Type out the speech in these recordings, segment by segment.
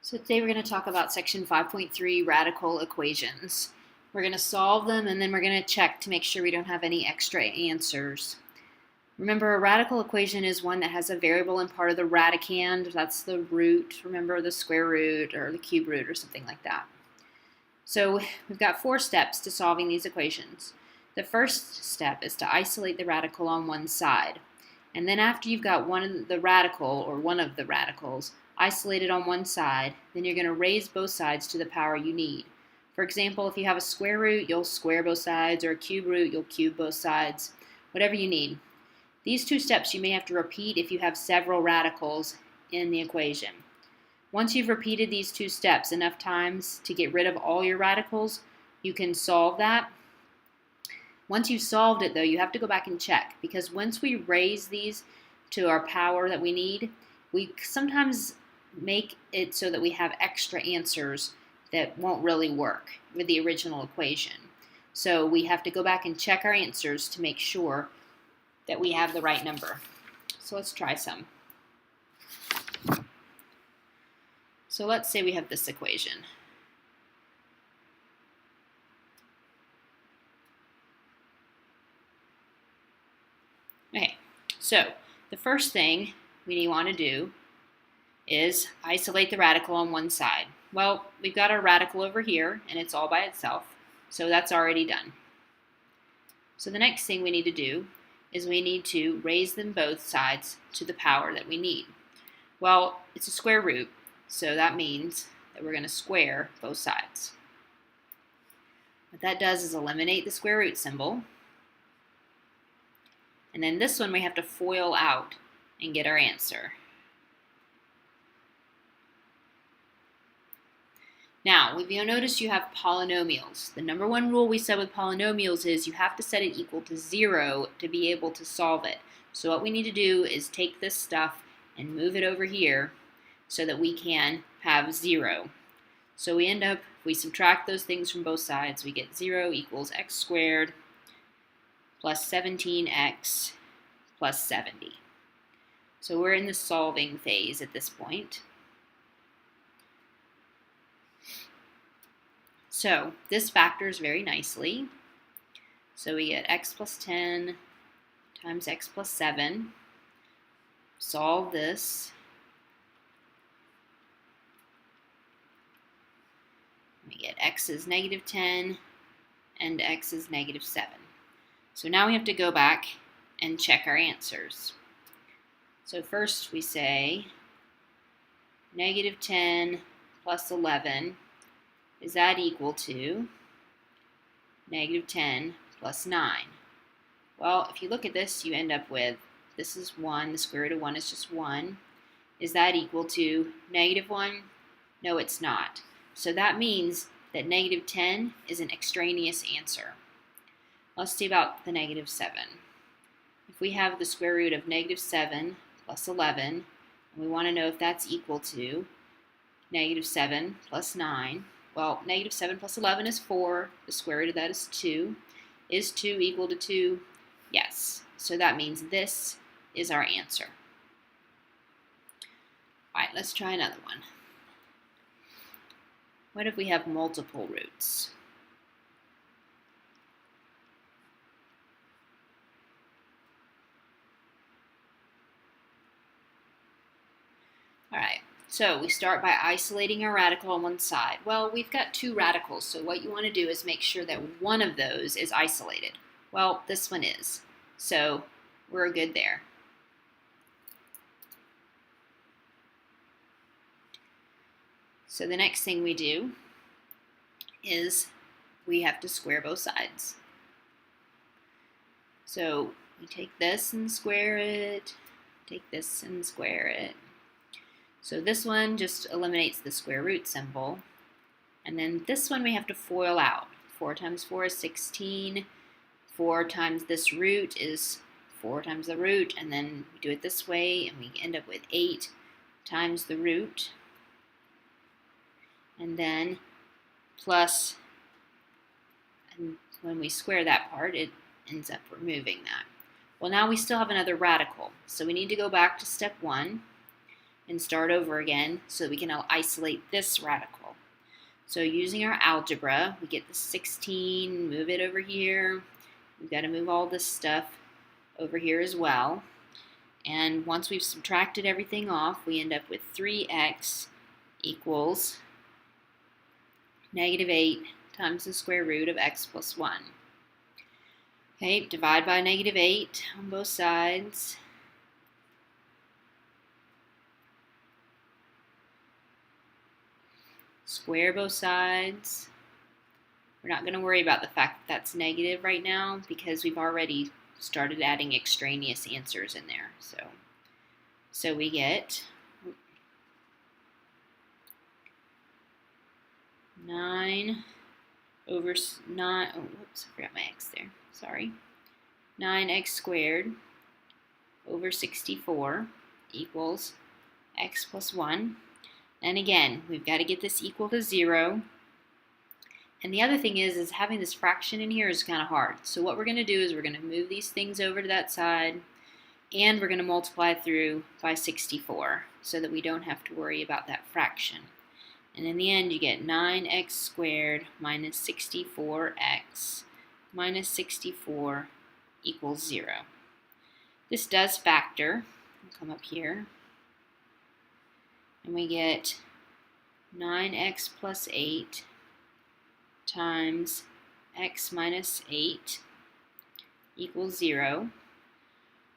So today we're going to talk about section 5.3 radical equations. We're going to solve them and then we're going to check to make sure we don't have any extra answers. Remember, a radical equation is one that has a variable in part of the radicand. That's the root, remember, the square root or the cube root or something like that. So we've got 4 steps to solving these equations. The first step is to isolate the radical on one side. And then after you've got one of the radicals isolated on one side, then you're going to raise both sides to the power you need. For example, if you have a square root, you'll square both sides, or a cube root, you'll cube both sides, whatever you need. These 2 steps you may have to repeat if you have several radicals in the equation. Once you've repeated these 2 steps enough times to get rid of all your radicals, you can solve that. Once you've solved it, though, you have to go back and check, because once we raise these to our power that we need, we sometimes make it so that we have extra answers that won't really work with the original equation. So we have to go back and check our answers to make sure that we have the right number. So let's try some. So let's say we have this equation. Okay, so the first thing we want to do is isolate the radical on one side. Well, we've got our radical over here, and it's all by itself, so that's already done. So the next thing we need to do is we need to raise them both sides to the power that we need. Well, it's a square root, so that means that we're going to square both sides. What that does is eliminate the square root symbol. And then this one we have to FOIL out and get our answer. Now, you'll notice you have polynomials. The number 1 rule we said with polynomials is you have to set it equal to 0 to be able to solve it. So what we need to do is take this stuff and move it over here so that we can have 0. So we end up, if we subtract those things from both sides, we get 0 equals x squared plus 17x plus 70. So we're in the solving phase at this point. So this factors very nicely. So we get x plus 10 times x plus 7. Solve this. We get x is negative 10 and x is negative 7. So now we have to go back and check our answers. So first we say negative 10 plus 11. Is that equal to negative 10 plus 9? Well, if you look at this, you end up with, this is 1, the square root of 1 is just 1. Is that equal to negative 1? No, it's not. So that means that negative 10 is an extraneous answer. Let's see about the negative 7. If we have the square root of negative 7 plus 11, and we want to know if that's equal to negative 7 plus 9, well, negative 7 plus 11 is 4. The square root of that is 2. Is 2 equal to 2? Yes. So that means this is our answer. All right, let's try another one. What if we have multiple roots? All right. So we start by isolating our radical on one side. Well, we've got 2 radicals, so what you want to do is make sure that one of those is isolated. Well, this one is, so we're good there. So the next thing we do is we have to square both sides. So we take this and square it, take this and square it. So this one just eliminates the square root symbol. And then this one we have to FOIL out. 4 times 4 is 16. 4 times this root is 4 times the root. And then we do it this way, and we end up with 8 times the root. And then plus, and when we square that part, it ends up removing that. Well, now we still have another radical. So we need to go back to step 1. and start over again so we can isolate this radical. So using our algebra, we get the 16, move it over here. We've got to move all this stuff over here as well. And once we've subtracted everything off, we end up with 3x equals -8 times the square root of x plus 1. Okay, divide by -8 on both sides. Square both sides. We're not going to worry about the fact that that's negative right now because we've already started adding extraneous answers in there. So we get 9 over 9, oh, whoops, I forgot my x there, sorry. 9x squared over 64 equals x plus 1. And again, we've got to get this equal to 0. And the other thing is having this fraction in here is kind of hard. So what we're going to do is we're going to move these things over to that side, and we're going to multiply through by 64 so that we don't have to worry about that fraction. And in the end, you get 9x squared minus 64x minus 64 equals 0. This does factor. I'll come up here. And we get 9x plus 8 times x minus 8 equals 0,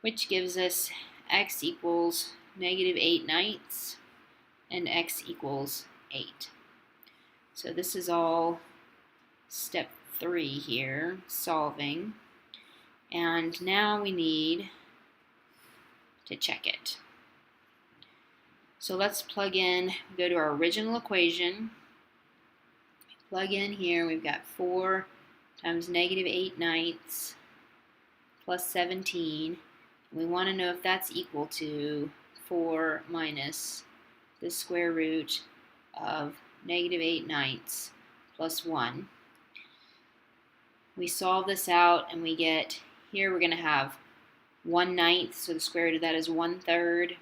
which gives us x equals -8/9 and x equals 8. So this is all step 3 here, solving. And now we need to check it. So let's plug in, go to our original equation. Plug in here, we've got 4 times -8/9 plus 17. We want to know if that's equal to 4 minus the square root of -8/9 plus 1. We solve this out and we get, here we're going to have 1/9, so the square root of that is 1/3.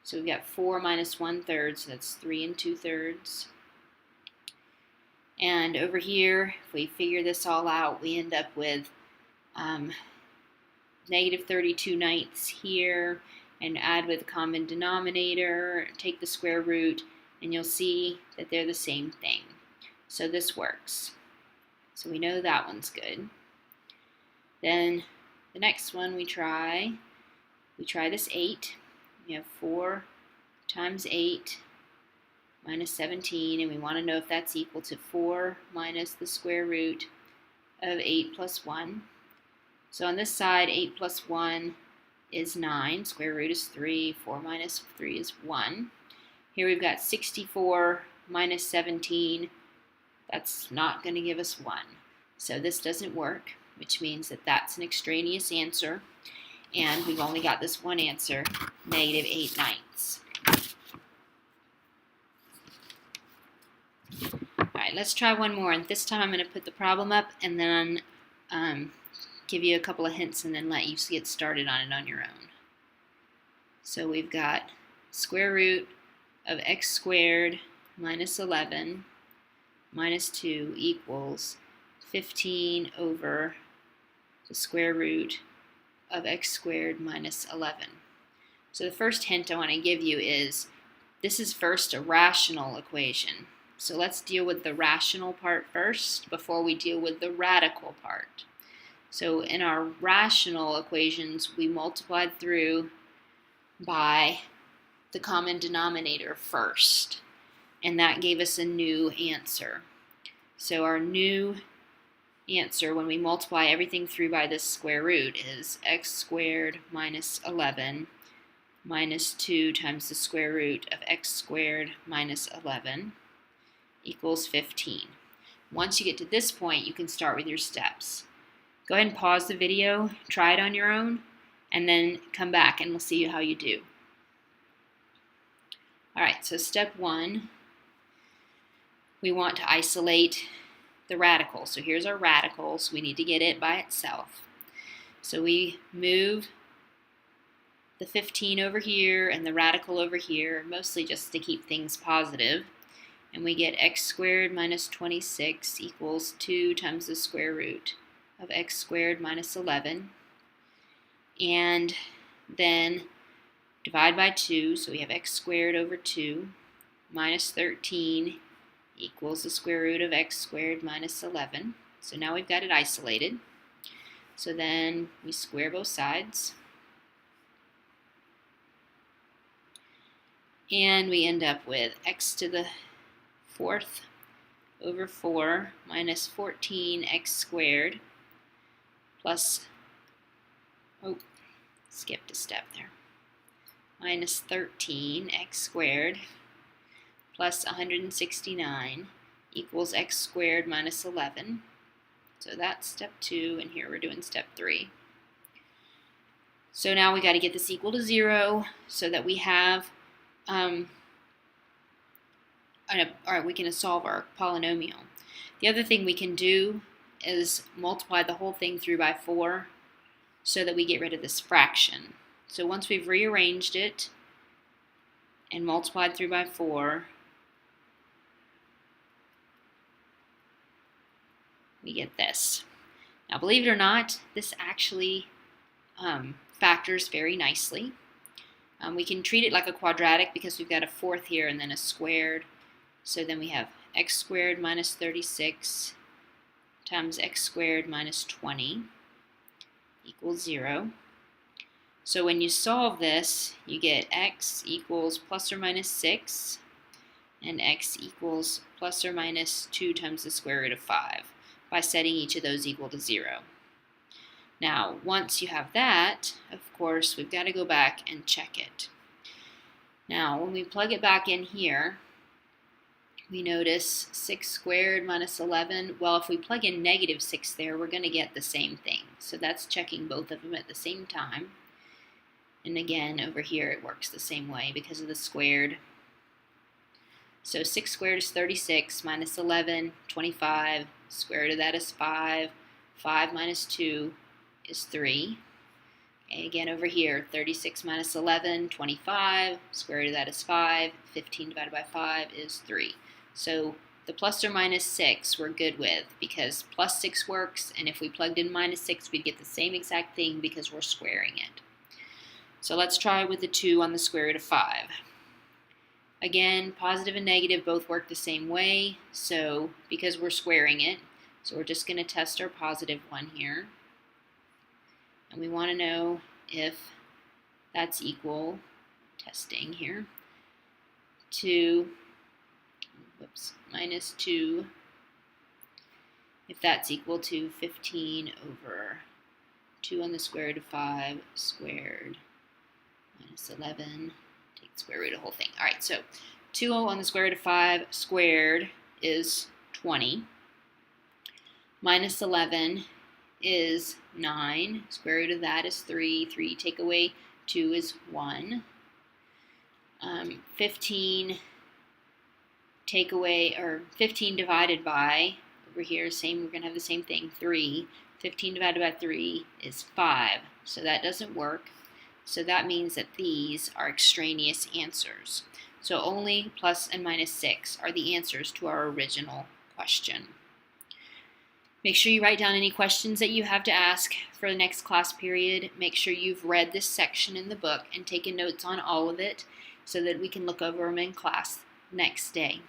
So we've got 4 minus 1/3, so that's 3 2/3. And over here, if we figure this all out, we end up with -32/9 here, and add with a common denominator, take the square root, and you'll see that they're the same thing. So this works. So we know that one's good. Then the next one we try this 8. We have 4 times 8 minus 17, and we want to know if that's equal to 4 minus the square root of 8 plus 1. So on this side, 8 plus 1 is 9, square root is 3, 4 minus 3 is 1. Here we've got 64 minus 17, that's not going to give us 1. So this doesn't work, which means that that's an extraneous answer, and we've only got this one answer, -8/9. Alright, let's try one more, and this time I'm going to put the problem up and then give you a couple of hints and then let you get started on it on your own. So we've got square root of x squared minus 11 minus 2 equals 15 over the square root of x squared minus 11. So the first hint I want to give you is this is first a rational equation. So let's deal with the rational part first before we deal with the radical part. So in our rational equations, we multiplied through by the common denominator first, and that gave us a new answer. So our new answer, when we multiply everything through by this square root, is x squared minus 11 minus 2 times the square root of x squared minus 11 equals 15. Once you get to this point, you can start with your steps. Go ahead and pause the video, try it on your own, and then come back and we'll see how you do. Alright, so step 1, we want to isolate the radical. So here's our radical, so we need to get it by itself. So we move the 15 over here and the radical over here, mostly just to keep things positive. And we get x squared minus 26 equals 2 times the square root of x squared minus 11. And then divide by 2, so we have x squared over 2 minus 13 equals the square root of x squared minus 11. So now we've got it isolated. So then we square both sides. And we end up with x to the 4th over 4 minus 14x squared plus, skipped a step there, minus 13x squared plus 169 equals x squared minus 11. So that's step 2, and here we're doing step 3. So now we got to get this equal to 0 so that we have, we can solve our polynomial. The other thing we can do is multiply the whole thing through by 4 so that we get rid of this fraction. So once we've rearranged it and multiplied through by 4, we get this. Now, believe it or not, this actually factors very nicely. We can treat it like a quadratic because we've got a 4th here and then a squared. So then we have x squared minus 36 times x squared minus 20 equals 0. So when you solve this, you get x equals plus or minus 6 and x equals plus or minus 2 times the square root of 5 by setting each of those equal to 0. Now, once you have that, of course, we've got to go back and check it. Now, when we plug it back in here, we notice 6 squared minus 11. Well, if we plug in negative 6 there, we're going to get the same thing. So that's checking both of them at the same time. And again, over here it works the same way because of the squared. So 6 squared is 36 minus 11, 25. Square root of that is 5. 5 minus 2 is 3. Okay, again over here, 36 minus 11, 25. Square root of that is 5. 15 divided by 5 is 3. So the plus or minus 6 we're good with because plus 6 works, and if we plugged in minus 6 we'd get the same exact thing because we're squaring it. So let's try with the 2 on the square root of 5. Again, positive and negative both work the same way, so because we're squaring it, so we're just going to test our positive one here. And we want to know if that's equal, testing here, to, minus 2, if that's equal to 15 over 2 on the square root of 5 squared minus 11. Take the square root of the whole thing. All right, so 2 on the square root of 5 squared is 20. Minus 11 is 9. Square root of that is 3. 3 take away 2 is 1. 15 take away, or 15 divided by, over here, we're going to have the same thing, 3. 15 divided by 3 is 5. So that doesn't work. So that means that these are extraneous answers. So only plus and minus 6 are the answers to our original question. Make sure you write down any questions that you have to ask for the next class period. Make sure you've read this section in the book and taken notes on all of it so that we can look over them in class next day.